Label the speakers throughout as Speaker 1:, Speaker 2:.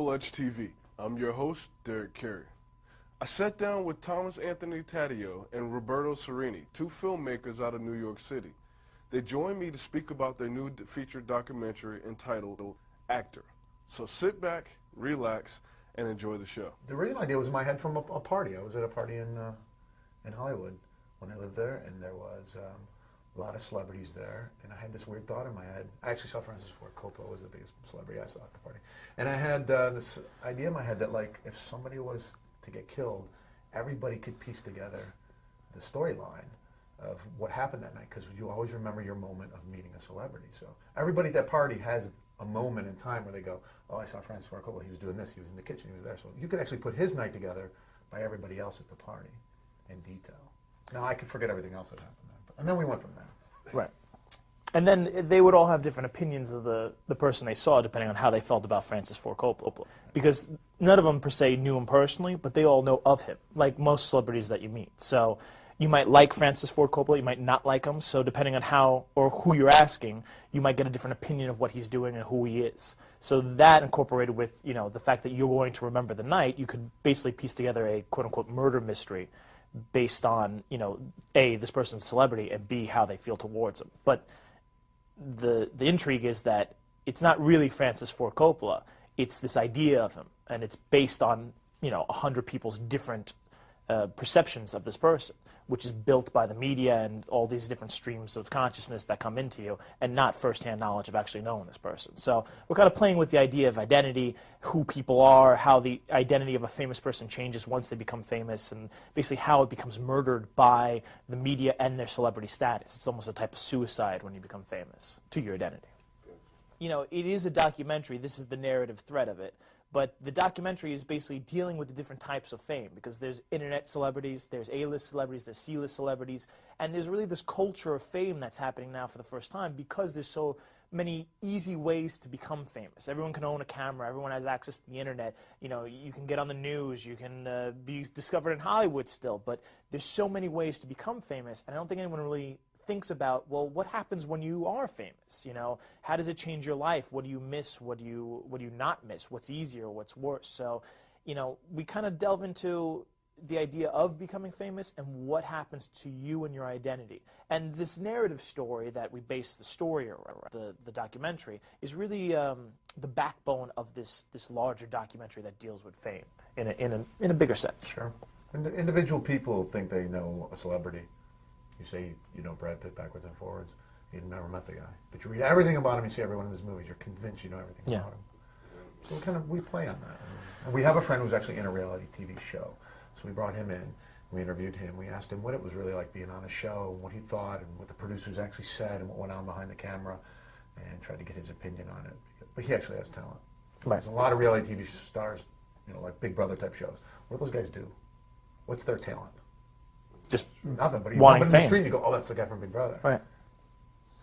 Speaker 1: Double Edge TV. I'm your host, Derek Carey. I sat down with Thomas Anthony Taddeo and Roberto Serini, two filmmakers out of New York City. They joined me to speak about their new feature documentary entitled Actor. So sit back, relax, and enjoy the show.
Speaker 2: The original idea was in my head from a party. I was at a party in Hollywood when I lived there, and there was a lot of celebrities there, and I had this weird thought in my head. I actually saw Francis Ford Coppola was the biggest celebrity I saw at the party. And I had this idea in my head that, like, if somebody was to get killed, everybody could piece together the storyline of what happened that night, because you always remember your moment of meeting a celebrity. So everybody at that party has a moment in time where they go, oh, I saw Francis Ford Coppola, he was doing this, he was in the kitchen, he was there. So you could actually put his night together by everybody else at the party in detail. Now, I could forget everything else that happened there. And then we went from there.
Speaker 3: Right. And then they would all have different opinions of the person they saw, depending on how they felt about Francis Ford Coppola. Because none of them, per se, knew him personally, but they all know of him, like most celebrities that you meet. So you might like Francis Ford Coppola, you might not like him, so depending on how or who you're asking, you might get a different opinion of what he's doing and who he is. So that incorporated with, you know, the fact that you're going to remember the night, you could basically piece together a quote-unquote murder mystery based on, you know, A, this person's celebrity, and B, how they feel towards him. But the intrigue is that it's not really Francis Ford Coppola, it's this idea of him, and it's based on, you know, 100 people's different perceptions of this person, which is built by the media and all these different streams of consciousness that come into you, and not firsthand knowledge of actually knowing this person. So we're kind of playing with the idea of identity, who people are, how the identity of a famous person changes once they become famous, and basically how it becomes murdered by the media and their celebrity status. It's almost a type of suicide when you become famous to your identity. You know, it is a documentary. This is the narrative thread of it. But the documentary is basically dealing with the different types of fame, because there's internet celebrities, there's A-list celebrities, there's C-list celebrities, and there's really this culture of fame that's happening now for the first time because there's so many easy ways to become famous. Everyone can own a camera, everyone has access to the internet, you know, you can get on the news, you can be discovered in Hollywood still, but there's so many ways to become famous, and I don't think anyone really thinks about, well, what happens when you are famous? You know, how does it change your life? What do you miss? What do you not miss? What's easier? What's worse? So, you know, we kind of delve into the idea of becoming famous and what happens to you and your identity. And this narrative story that we base the story around, the documentary, is really the backbone of this larger documentary that deals with fame in a bigger sense.
Speaker 2: Sure. And individual people think they know a celebrity. You say you know Brad Pitt backwards and forwards. You've never met the guy, but you read everything about him. You see every one of his movies. You're convinced you know everything about him. So we play on that. And we have a friend who's actually in a reality TV show. So we brought him in. We interviewed him. We asked him what it was really like being on a show, what he thought, and what the producers actually said, and what went on behind the camera, and tried to get his opinion on it. But he actually has talent.
Speaker 3: Right.
Speaker 2: There's a lot of reality TV stars, you know, like Big Brother type shows. What do those guys do? What's their talent?
Speaker 3: Just
Speaker 2: nothing, but you
Speaker 3: wanting
Speaker 2: walk in the
Speaker 3: fame.
Speaker 2: street and you go, oh, that's the guy from Big Brother.
Speaker 3: Right.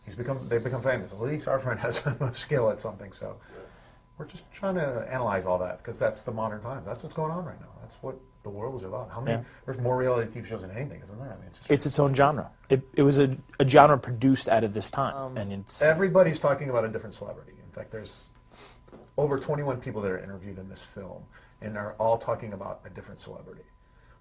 Speaker 2: They've become famous. At least our friend has a skill at something, so we're just trying to analyze all that, because that's the modern times. That's what's going on right now. That's what the world is about. How many? There's more reality TV shows than anything, isn't there? I mean,
Speaker 3: it's its own genre. It was a genre produced out of this time, and it's
Speaker 2: everybody's talking about a different celebrity. In fact, there's over 21 people that are interviewed in this film, and they're all talking about a different celebrity.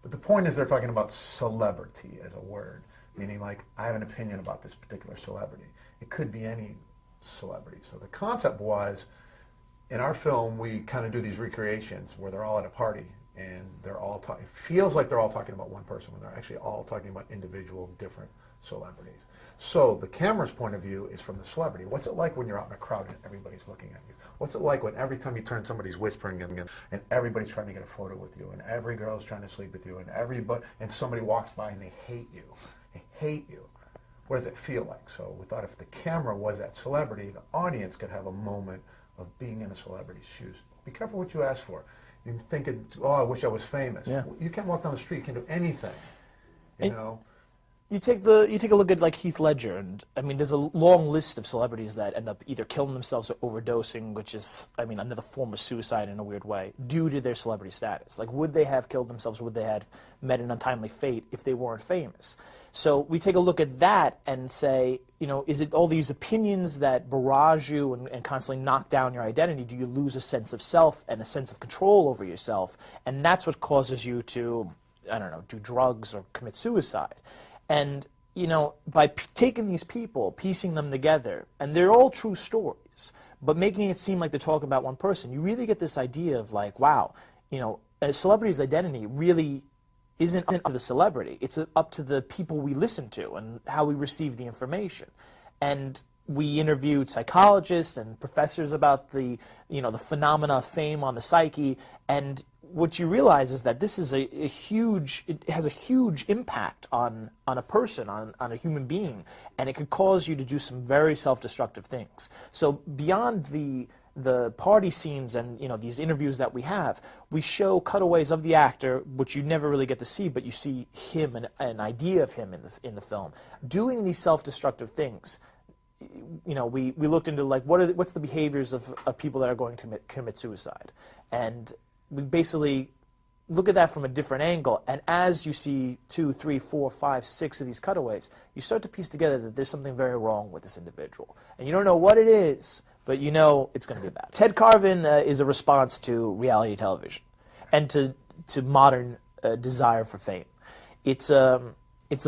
Speaker 2: But the point is they're talking about celebrity as a word, meaning like I have an opinion about this particular celebrity. It could be any celebrity. So the concept was, in our film, we kind of do these recreations where they're all at a party and they're all talking. It feels like they're all talking about one person when they're actually all talking about individual different celebrities. So the camera's point of view is from the celebrity. What's it like when you're out in a crowd and everybody's looking at you? What's it like when every time you turn somebody's whispering and everybody's trying to get a photo with you and every girl's trying to sleep with you and somebody walks by and they hate you. They hate you. What does it feel like? So we thought if the camera was that celebrity, the audience could have a moment of being in a celebrity's shoes. Be careful what you ask for. You think, oh, I wish I was famous.
Speaker 3: Yeah.
Speaker 2: You can't walk down the street, you can't do anything. You know?
Speaker 3: You take a look at like Heath Ledger, and I mean, there's a long list of celebrities that end up either killing themselves or overdosing, which is, I mean, another form of suicide in a weird way, due to their celebrity status. Like, would they have killed themselves? Would they have met an untimely fate if they weren't famous? So we take a look at that and say, you know, is it all these opinions that barrage you and constantly knock down your identity? Do you lose a sense of self and a sense of control over yourself? And that's what causes you to, I don't know, do drugs or commit suicide. And, you know, by taking these people, piecing them together, and they're all true stories, but making it seem like they're talking about one person, you really get this idea of like, wow, you know, a celebrity's identity really isn't up to the celebrity. It's up to the people we listen to and how we receive the information. And we interviewed psychologists and professors about the, you know, the phenomena of fame on the psyche, and what you realize is that this is it has a huge impact on a person, on a human being, and it could cause you to do some very self-destructive things. So beyond the party scenes and, you know, these interviews that we have, we show cutaways of the actor, which you never really get to see, but you see him, an idea of him in the film, doing these self-destructive things. You know, we looked into like what's the behaviors of people that are going to commit suicide, and we basically look at that from a different angle. And as you see 2, 3, 4, 5, 6 of these cutaways, you start to piece together that there's something very wrong with this individual, and you don't know what it is, but you know it's going to be bad. Ted Carvin is a response to reality television and to modern desire for fame. It's a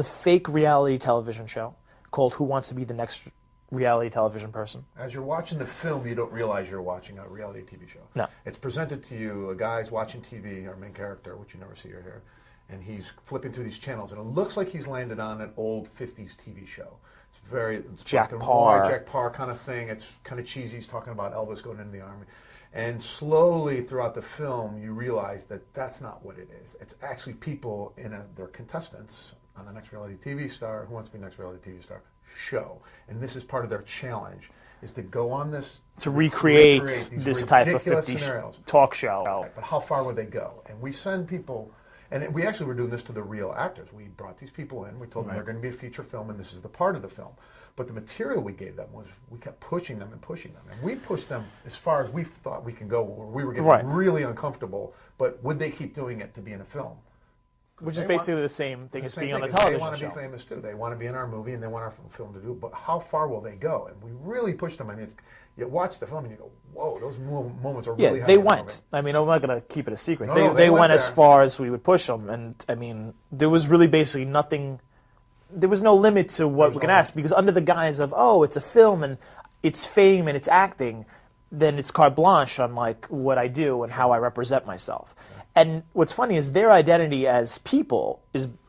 Speaker 3: fake reality television show called Who Wants to Be the Next Reality Television Person.
Speaker 2: As you're watching the film, you don't realize you're watching a reality TV show.
Speaker 3: No.
Speaker 2: It's presented to you, a guy's watching TV, our main character, which you never see or hear, and he's flipping through these channels, and it looks like he's landed on an old 50s TV show. It's
Speaker 3: Jack
Speaker 2: black and
Speaker 3: Parr.
Speaker 2: white, Jack Parr kind of thing. It's kind of cheesy. He's talking about Elvis going into the army. And slowly throughout the film, you realize that that's not what it is. It's actually people they're contestants on the Next Reality TV Star, Who Wants to Be Next Reality TV Star show. And this is part of their challenge, is to go on this...
Speaker 3: To recreate
Speaker 2: these
Speaker 3: this type of
Speaker 2: ridiculous
Speaker 3: 50s
Speaker 2: scenarios.
Speaker 3: talk show.
Speaker 2: Right, but how far would they go? And we send people... And we actually were doing this to the real actors. We brought these people in. We told them they're going to be a feature film, and this is the part of the film. But the material we gave them was, we kept pushing them and pushing them. And we pushed them as far as we thought we can go, where we were getting really uncomfortable. But would they keep doing it to be in a film?
Speaker 3: Which is basically the same thing as being on the television show.
Speaker 2: They want to be famous too. They want to be in our movie, and they want our film to do. But how far will they go? And we really pushed them. I mean, you watch the film and you go, "Whoa, those moments are really."
Speaker 3: Yeah, they went. I mean, I'm not going to keep it a secret.
Speaker 2: No,
Speaker 3: they went as
Speaker 2: there.
Speaker 3: far as we would push them, and I mean, there was really basically nothing. There was no limit to what we can ask, because under the guise of, oh, it's a film and it's fame and it's acting, then it's carte blanche on like what I do and how I represent myself. And what's funny is their identity as people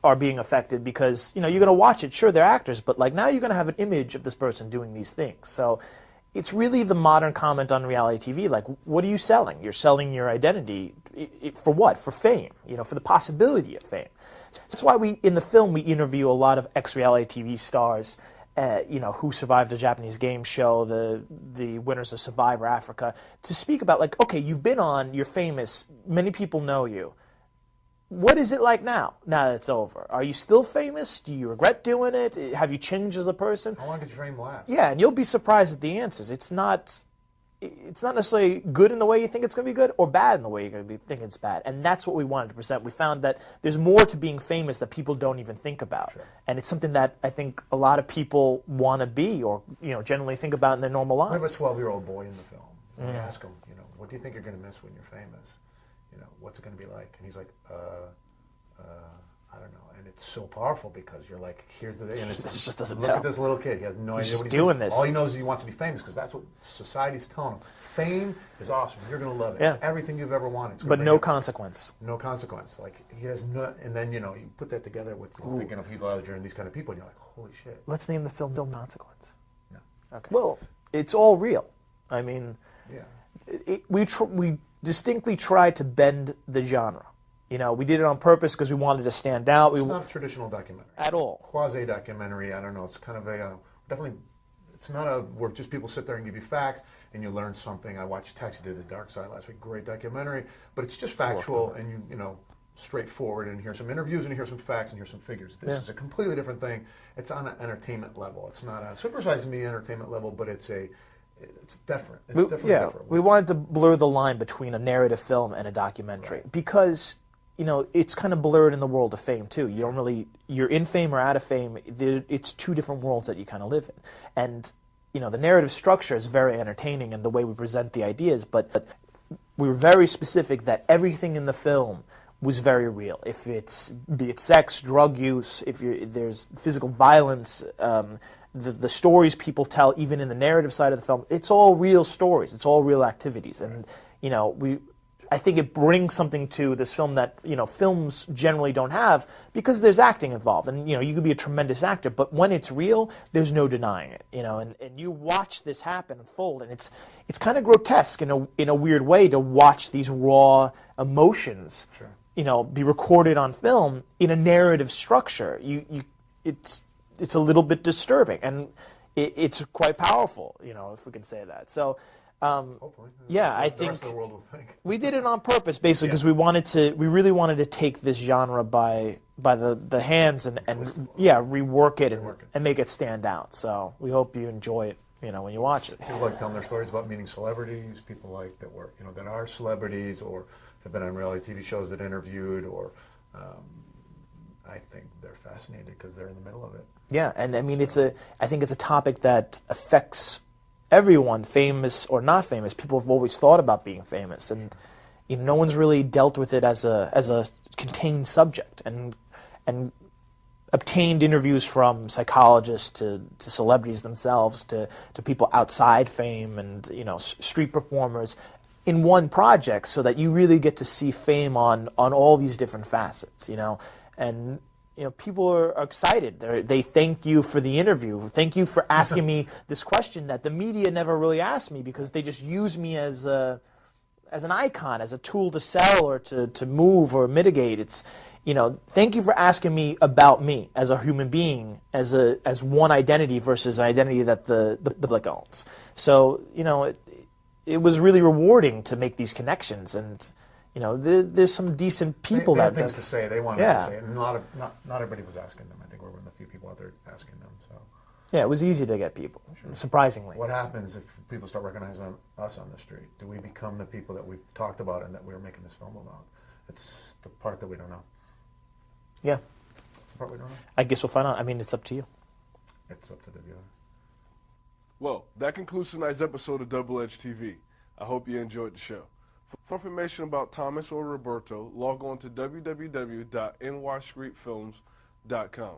Speaker 3: are being affected, because, you know, you're going to watch it, sure, they're actors, but like now you're going to have an image of this person doing these things. So it's really the modern comment on reality TV, like, what are you selling? You're selling your identity for what? For fame, you know, for the possibility of fame. That's why in the film we interview a lot of ex-reality TV stars, you know, who survived a Japanese game show, the winners of Survivor Africa, to speak about, like, okay, you've been on, you're famous, many people know you. What is it like now that it's over? Are you still famous? Do you regret doing it? Have you changed as a person?
Speaker 2: How long did your fame last?
Speaker 3: Yeah, and you'll be surprised at the answers. It's not necessarily good in the way you think it's going to be good, or bad in the way you're going to be thinking it's bad. And that's what we wanted to present. We found that there's more to being famous that people don't even think about. Sure. And it's something that I think a lot of people want to be, or, you know, generally think about in their normal lives.
Speaker 2: We have a 12-year-old boy in the film. And we ask him, you know, what do you think you're going to miss when you're famous? You know, what's it going to be like? And he's like, I don't know. And it's so powerful, because you're like, here's the thing. And it
Speaker 3: just doesn't
Speaker 2: look
Speaker 3: know.
Speaker 2: at this little kid. He has no idea
Speaker 3: just
Speaker 2: what he's
Speaker 3: doing this.
Speaker 2: All he knows is he wants to be famous, because that's what society's telling him. Fame is awesome. You're going to love it.
Speaker 3: Yeah.
Speaker 2: It's everything you've ever wanted.
Speaker 3: But no consequence.
Speaker 2: No consequence. Like, he has no, and then, you know, you put that together with, you know, thinking of Heath Ledger and these kind of people, and you're like, holy shit.
Speaker 3: Let's name the film No Consequence.
Speaker 2: No.
Speaker 3: Okay. Well, it's all real. I mean,
Speaker 2: Yeah.
Speaker 3: We distinctly tried to bend the genre. You know, we did it on purpose because we wanted to stand out.
Speaker 2: It's not a traditional documentary.
Speaker 3: At all.
Speaker 2: Quasi-documentary, I don't know. It's kind of a, definitely, it's not a, where just people sit there and give you facts and you learn something. I watched Taxi to the Dark Side last week. Great documentary. But it's just factual, and you know, straightforward, and here's some interviews, and here's some facts, and here's some figures. This is a completely different thing. It's on an entertainment level. It's not a Super Size Me entertainment level, but it's different. It's definitely different.
Speaker 3: We wanted to blur the line between a narrative film and a documentary because, you know, it's kind of blurred in the world of fame too. You don't really, you're in fame or out of fame. It's two different worlds that you kind of live in. And, you know, the narrative structure is very entertaining in the way we present the ideas, but we were very specific that everything in the film was very real. If it's, be it sex, drug use, if there's physical violence, the stories people tell, even in the narrative side of the film, it's all real stories. It's all real activities. And, you know, I think it brings something to this film that, you know, films generally don't have because there's acting involved. And, you know, you could be a tremendous actor, but when it's real, there's no denying it, you know. And you watch this happen unfold, and it's kind of grotesque in a weird way to watch these raw emotions, you know, be recorded on film in a narrative structure. It's a little bit disturbing, and it's quite powerful, you know, if we can say that. So,
Speaker 2: hopefully,
Speaker 3: yeah, I
Speaker 2: the
Speaker 3: think
Speaker 2: rest of the world will think.
Speaker 3: we did it on purpose, basically, because we really wanted to take this genre by the hands and rework it and make it stand out. So we hope you enjoy it, you know, when you watch it.
Speaker 2: People like telling their stories about meeting celebrities. People like that are celebrities or have been on reality TV shows that interviewed, or I think they're fascinated because they're in the middle of it.
Speaker 3: Yeah, and I mean, I think it's a topic that affects everyone, famous or not famous. People have always thought about being famous, and you know, no one's really dealt with it as a contained subject, and obtained interviews from psychologists to celebrities themselves to people outside fame and, you know, street performers in one project, so that you really get to see fame on all these different facets, you know. And you know, people are excited. They thank you for the interview. Thank you for asking me this question that the media never really asked me, because they just use me as an icon, as a tool to sell or to move or mitigate. It's, you know, thank you for asking me about me as a human being, as one identity versus an identity that the public owns. So, you know, it was really rewarding to make these connections, and you know, there's some decent people
Speaker 2: they
Speaker 3: that
Speaker 2: had things to say. They wanted to say it, and not everybody was asking them. I think we're one of the few people out there asking them. So
Speaker 3: yeah, it was easy to get people, surprisingly.
Speaker 2: What happens if people start recognizing us on the street? Do we become the people that we've talked about and that we were making this film about? It's the part that we don't know.
Speaker 3: Yeah,
Speaker 2: it's the part we don't know.
Speaker 3: I guess we'll find out. I mean, it's up to you.
Speaker 2: It's up to the viewer.
Speaker 1: Well, that concludes tonight's episode of Double Edge TV. I hope you enjoyed the show. For information about Thomas or Roberto, log on to www.nystreetfilms.com.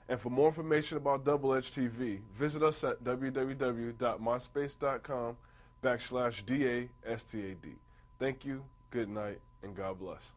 Speaker 1: And for more information about Double Edge TV, visit us at www.myspace.com/DASTAD. Thank you, good night, and God bless.